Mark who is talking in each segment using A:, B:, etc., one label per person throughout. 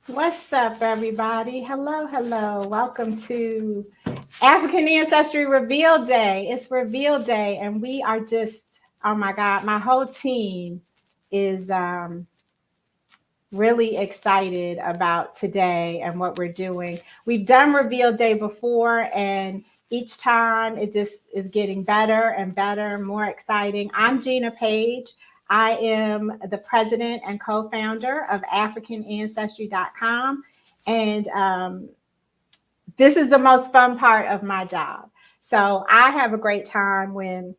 A: What's up, everybody? Hello, hello. Welcome to African Ancestry Reveal Day. It's Reveal Day, and we are just, oh my God, my whole team is really excited about today and what we're doing. We've done Reveal Day before, and each time it just is getting better and better, more exciting. I'm Gina Page. I am the president and co-founder of AfricanAncestry.com. And this is the most fun part of my job. So I have a great time when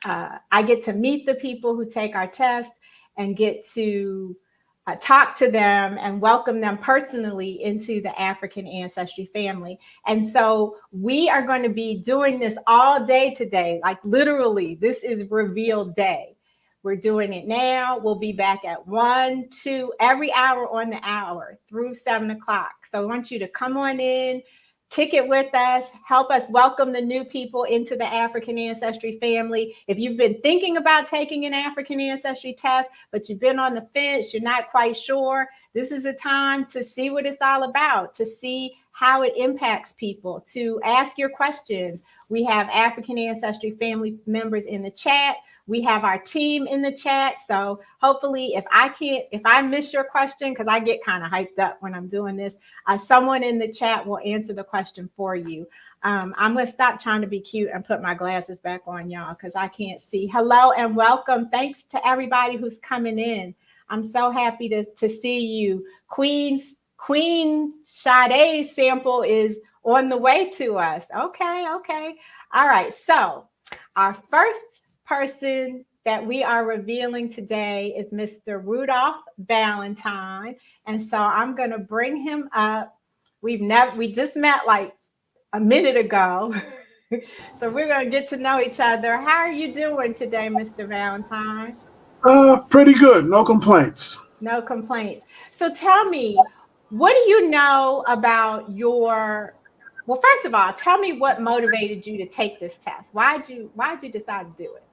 A: I get to meet the people who take our test and get to talk to them and welcome them personally into the African Ancestry family. And so we are going to be doing this all day today. Like literally, this is Reveal Day. We're doing it now. We'll be back at 1, 2, every hour on the hour through 7 o'clock. So I want you to come on in, kick it with us, help us welcome the new people into the African Ancestry family. If you've been thinking about taking an African Ancestry test, but you've been on the fence, you're not quite sure, this is a time to see what it's all about, to see how it impacts people, to ask your questions. We have African Ancestry family members in the chat. We have our team in the chat. So hopefully if I miss your question, because I get kind of hyped up when I'm doing this, someone in the chat will answer the question for you. I'm going to stop trying to be cute and put my glasses back on, y'all, because I can't see. Hello and welcome. Thanks to everybody who's coming in. I'm so happy to see you. Queen Sade's sample is on the way to us. Okay. All right. So our first person that we are revealing today is Mr. Rudolph Valentine. And so I'm going to bring him up. We just met like a minute ago. So we're going to get to know each other. How are you doing today, Mr. Valentine?
B: Pretty good. No complaints.
A: No complaints. So tell me, what do you know about well, first of all, tell me what motivated you to take this test. Why'd you decide to do it?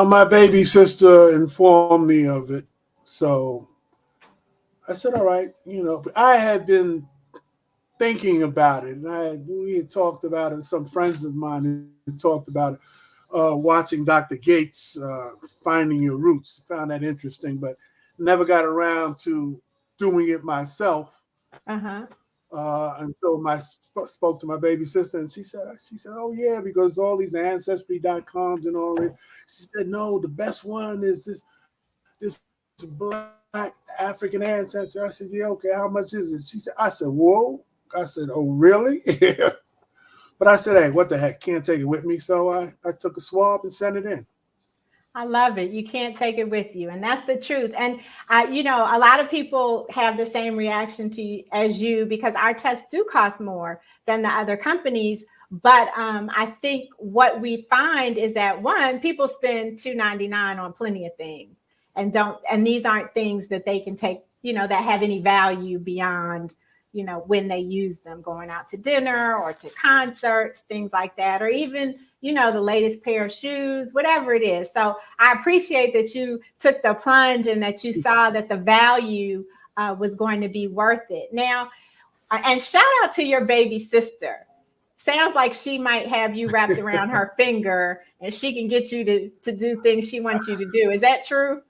B: My baby sister informed me of it. So I said, all right, but I had been thinking about it. And we had talked about it. Some friends of mine had talked about it, watching Dr. Gates, Finding Your Roots. Found that interesting, but never got around to doing it myself.
A: Uh-huh.
B: Until my spoke to my baby sister, and she said, oh yeah, because all these ancestry.coms and all that. She said, no, the best one is this black African ancestor. I said, yeah, okay, how much is it? I said, whoa. I said, oh really? But I said, hey, what the heck? Can't take it with me. So I took a swab and sent it in.
A: I love it. You can't take it with you. And that's the truth. And, a lot of people have the same reaction as you because our tests do cost more than the other companies. But I think what we find is that, one, people spend $2.99 on plenty of things and these aren't things that they can take, that have any value beyond when they use them going out to dinner or to concerts, things like that, or even, the latest pair of shoes, whatever it is. So I appreciate that you took the plunge and that you saw that the value was going to be worth it. Now, and shout out to your baby sister. Sounds like she might have you wrapped around her finger and she can get you to do things she wants you to do. Is that true?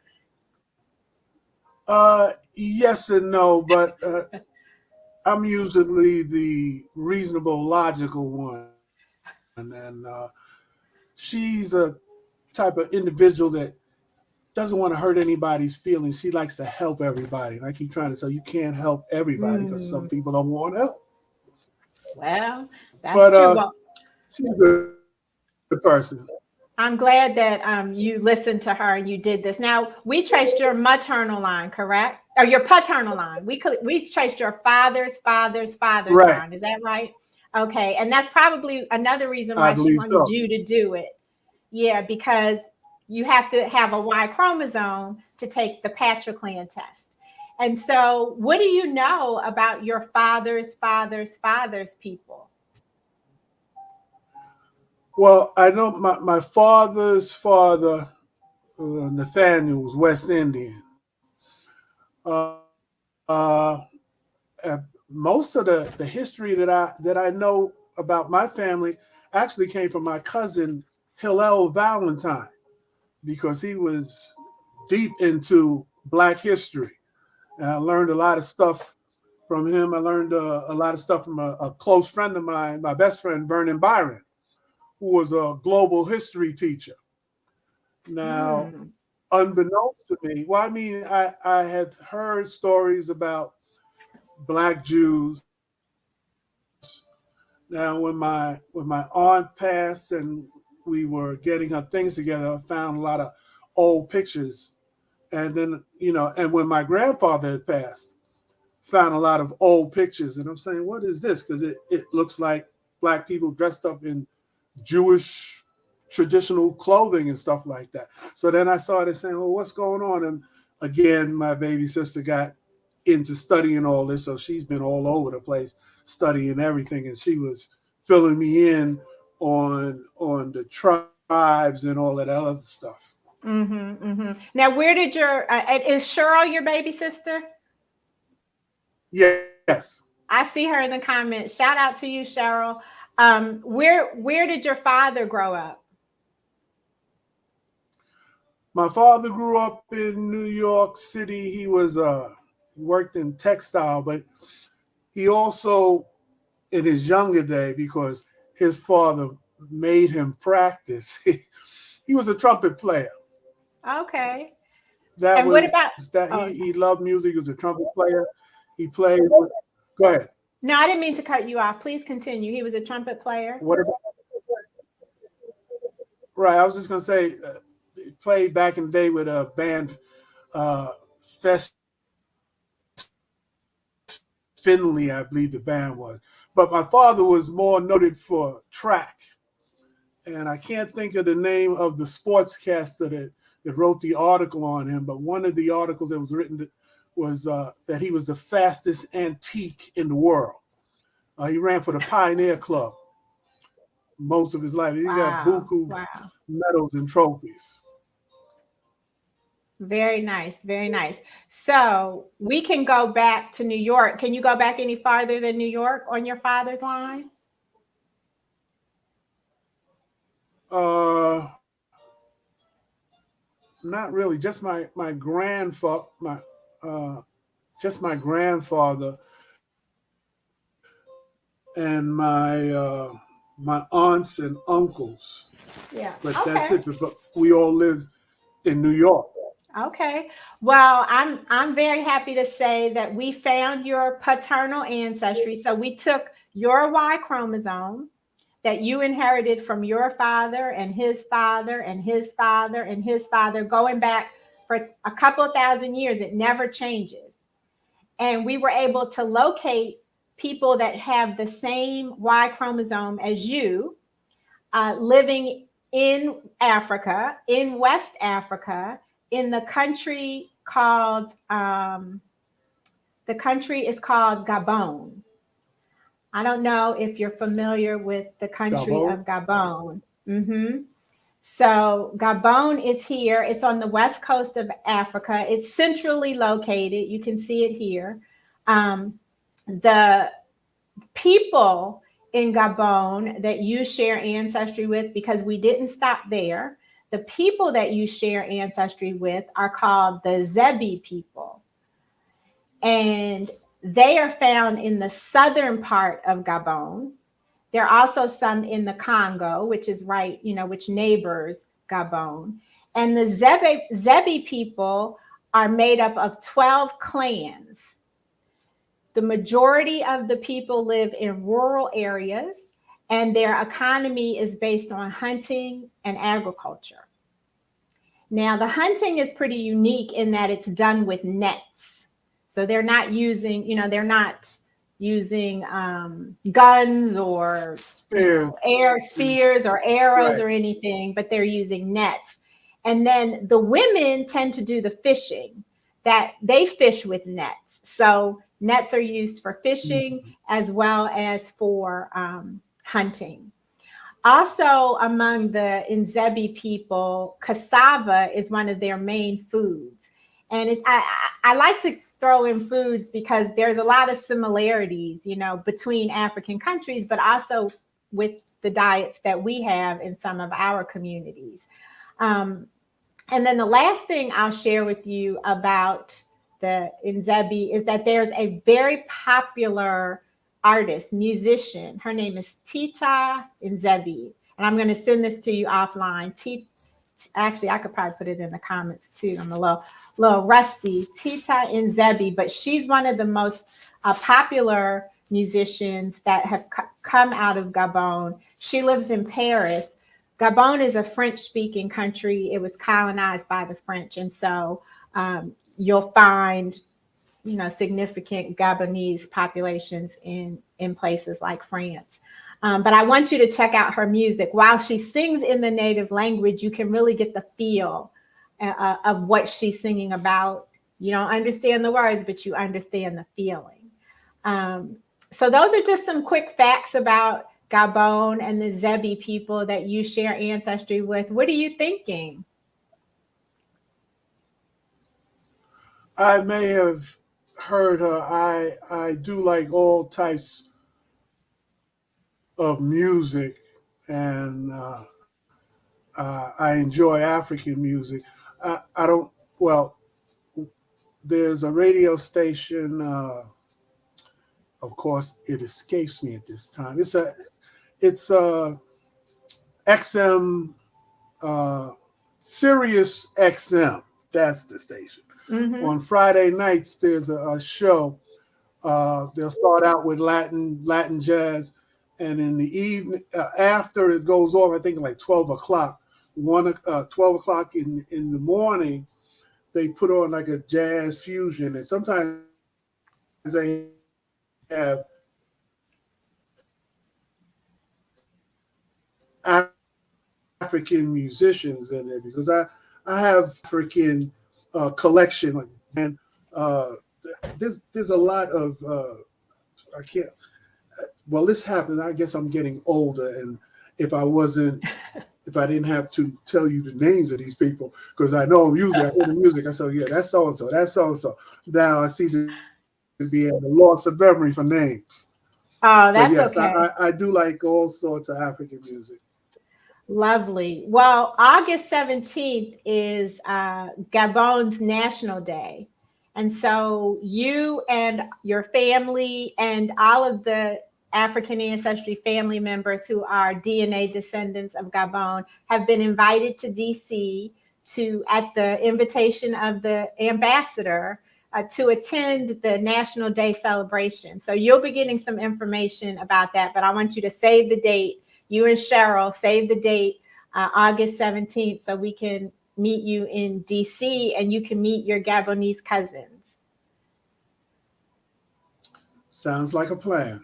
B: Yes and no, but I'm usually the reasonable, logical one, and she's a type of individual that doesn't want to hurt anybody's feelings. She likes to help everybody, and I keep trying to tell you can't help everybody because some
A: Mm,
B: people don't want help.
A: well, that's
B: But
A: true. Well,
B: she's a good person.
A: I'm glad that you listened to her and you did this. Now, we traced your maternal line, correct? Or your paternal line. We traced your father's
B: Right.
A: line. Is that right? Okay. And that's probably another reason
B: I
A: why she
B: believe
A: wanted
B: so.
A: you to do it. Yeah, because you have to have a Y chromosome to take the patroclan test. And so, what do you know about your father's people?
B: Well, I know my father's father, Nathaniel, was West Indian. uh, most of the history that I know about my family actually came from my cousin Hillel Valentine, because he was deep into Black history. And I learned a lot of stuff from him. I learned a lot of stuff from a close friend of mine, my best friend Vernon Byron, who was a global history teacher. Now,
A: Mm.
B: unbeknownst to me, well, I mean, I had heard stories about Black Jews. Now, when my aunt passed and we were getting her things together, I found a lot of old pictures. And then, and when my grandfather had passed, found a lot of old pictures. And I'm saying, what is this? Because it looks like Black people dressed up in Jewish traditional clothing and stuff like that. So then I started saying, well, what's going on? And again, my baby sister got into studying all this. So she's been all over the place studying everything. And she was filling me in on the tribes and all that other stuff.
A: Mm-hmm, mm-hmm. Now, where did is Cheryl your baby sister?
B: Yes.
A: I see her in the comments. Shout out to you, Cheryl. Where did your father grow up?
B: My father grew up in New York City. He worked in textile, but he also, in his younger day, because his father made him practice, he was a trumpet player.
A: Okay.
B: That
A: And what
B: was
A: about?
B: that
A: Oh,
B: he loved music. He was a trumpet player. He played. Go ahead.
A: no, I didn't mean to cut you off. Please continue. He was a trumpet player.
B: What about? Right. I was just gonna say, he played back in the day with a band, Fest Finley, I believe the band was. But my father was more noted for track. And I can't think of the name of the sportscaster that wrote the article on him, but one of the articles that was written was that he was the fastest antique in the world. He ran for the Pioneer Club most of his life. He got
A: Wow.
B: buku
A: Wow.
B: medals and trophies.
A: Very nice. Very nice. So we can go back to New York. Can you go back any farther than New York on your father's line?
B: Uh, Not really. Just my grandfather, my grandfather and my aunts and uncles.
A: Yeah.
B: But that's
A: Okay.
B: it. But we all lived in New York.
A: Okay. Well, I'm very happy to say that we found your paternal ancestry. So we took your Y chromosome that you inherited from your father and his father and his father and his father, going back for a couple of thousand years. It never changes. And we were able to locate people that have the same Y chromosome as you, living in Africa, in West Africa, in the country called the country is called Gabon. I don't know if you're familiar with the country of
B: Gabon.
A: Gabon. Mm-hmm. So Gabon is here. It's on the west coast of Africa. It's centrally located. You can see it here. The people in Gabon that you share ancestry with, because we didn't stop there, the people that you share ancestry with are called the Zebi people. And they are found in the southern part of Gabon. There are also some in the Congo, which is right, which neighbors Gabon. And the Zebi people are made up of 12 clans. The majority of the people live in rural areas, and their economy is based on hunting and agriculture. Now, the hunting is pretty unique in that it's done with nets. So they're not using, guns or
B: Spears.
A: air spears or arrows
B: Right.
A: or anything, but they're using nets. And then the women tend to do the fishing, that they fish with nets. So nets are used for fishing
B: Mhm.
A: as well as for hunting. Also, among the Nzebi people, cassava is one of their main foods. And I like to throw in foods because there's a lot of similarities, between African countries, but also with the diets that we have in some of our communities. And then the last thing I'll share with you about the Nzebi is that there's a very popular artist, musician. Her name is Tita Nzebi. And I'm going to send this to you offline. Actually, I could probably put it in the comments too. I'm a little rusty. Tita Nzebi, but she's one of the most popular musicians that have come out of Gabon. She lives in Paris. Gabon is a French-speaking country. It was colonized by the French, and so you'll find, significant Gabonese populations in places like France. But I want you to check out her music. While she sings in the native language, you can really get the feel of what she's singing about. You don't understand the words, but you understand the feeling. So those are just some quick facts about Gabon and the Zebi people that you share ancestry with. What are you thinking?
B: I may have heard her. I do like all types of music, and I enjoy African music. I don't. Well, there's a radio station. Of course, it escapes me at this time. It's XM, Sirius XM. That's the station.
A: Mm-hmm.
B: On Friday nights, there's a show. They'll start out with Latin jazz, and in the evening, after it goes off, I think like 12 o'clock, 12 o'clock in the morning, they put on like a jazz fusion, and sometimes they have African musicians in there because I have African collection, and there's a lot of I can't. Well, this happened. I guess I'm getting older, and if I didn't have to tell you the names of these people, because I know music, I hear the music, I say, yeah, that's so and so, that's so and so. Now I see to be at a loss of memory for names.
A: Oh,
B: But
A: that's
B: yes,
A: okay.
B: I do like all sorts of African music.
A: Lovely. Well, August 17th is Gabon's National Day. And so you and your family and all of the African Ancestry family members who are DNA descendants of Gabon have been invited to DC at the invitation of the ambassador, to attend the National Day celebration. So you'll be getting some information about that, but I want you to save the date. You and Cheryl save the date, August 17th, so we can meet you in DC and you can meet your Gabonese cousins.
B: Sounds like a plan.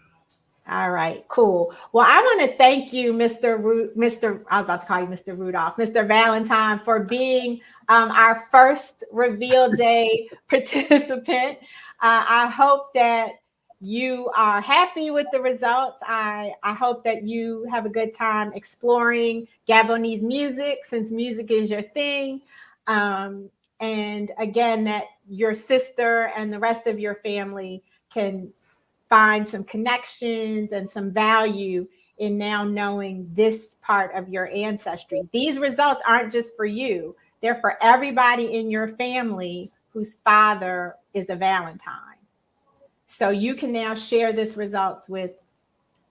A: All right, cool. Well, I want to thank you, I was about to call you Mr. Rudolph, Mr. Valentine, for being our first Reveal Day participant. I hope that you are happy with the results. I hope that you have a good time exploring Gabonese music, since music is your thing. And again, that your sister and the rest of your family can find some connections and some value in now knowing this part of your ancestry. These results aren't just for you. They're for everybody in your family whose father is a Valentine. So you can now share this results with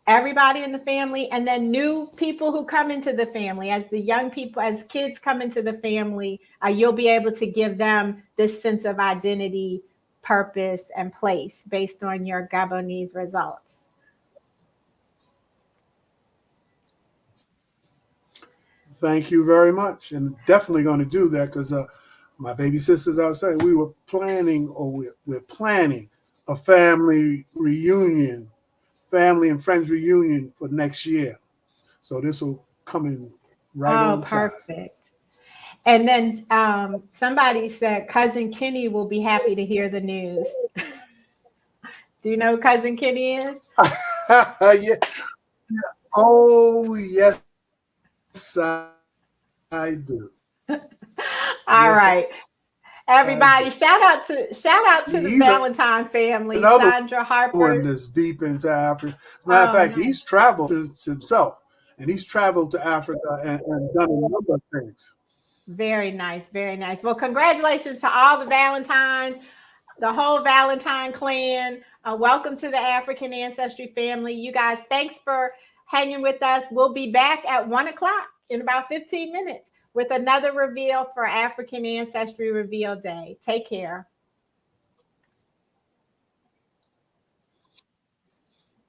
A: everybody in the family, and then new people who come into the family. As the young people, as kids come into the family, you'll be able to give them this sense of identity, purpose, and place based on your Gabonese results.
B: Thank you very much, and definitely going to do that because my baby sisters, I was saying, we're planning a family reunion, family and friends reunion for next year. So this will come in right on time.
A: Perfect. And then somebody said Cousin Kenny will be happy to hear the news. Do you know who Cousin Kenny is?
B: Yeah. Oh, yes, I do.
A: All right. Everybody, shout out to the
B: He's
A: Valentine family,
B: another
A: Sandra
B: one
A: Harper.
B: that's deep into Africa. As a matter of
A: Oh,
B: fact,
A: nice.
B: he's traveled himself, and he's traveled to Africa and done a number of things.
A: Very nice, very nice. Well, congratulations to all the Valentines, the whole Valentine clan. Welcome to the African Ancestry family. You guys, thanks for hanging with us. We'll be back at 1 o'clock in about 15 minutes with another reveal for African Ancestry Reveal Day. Take care.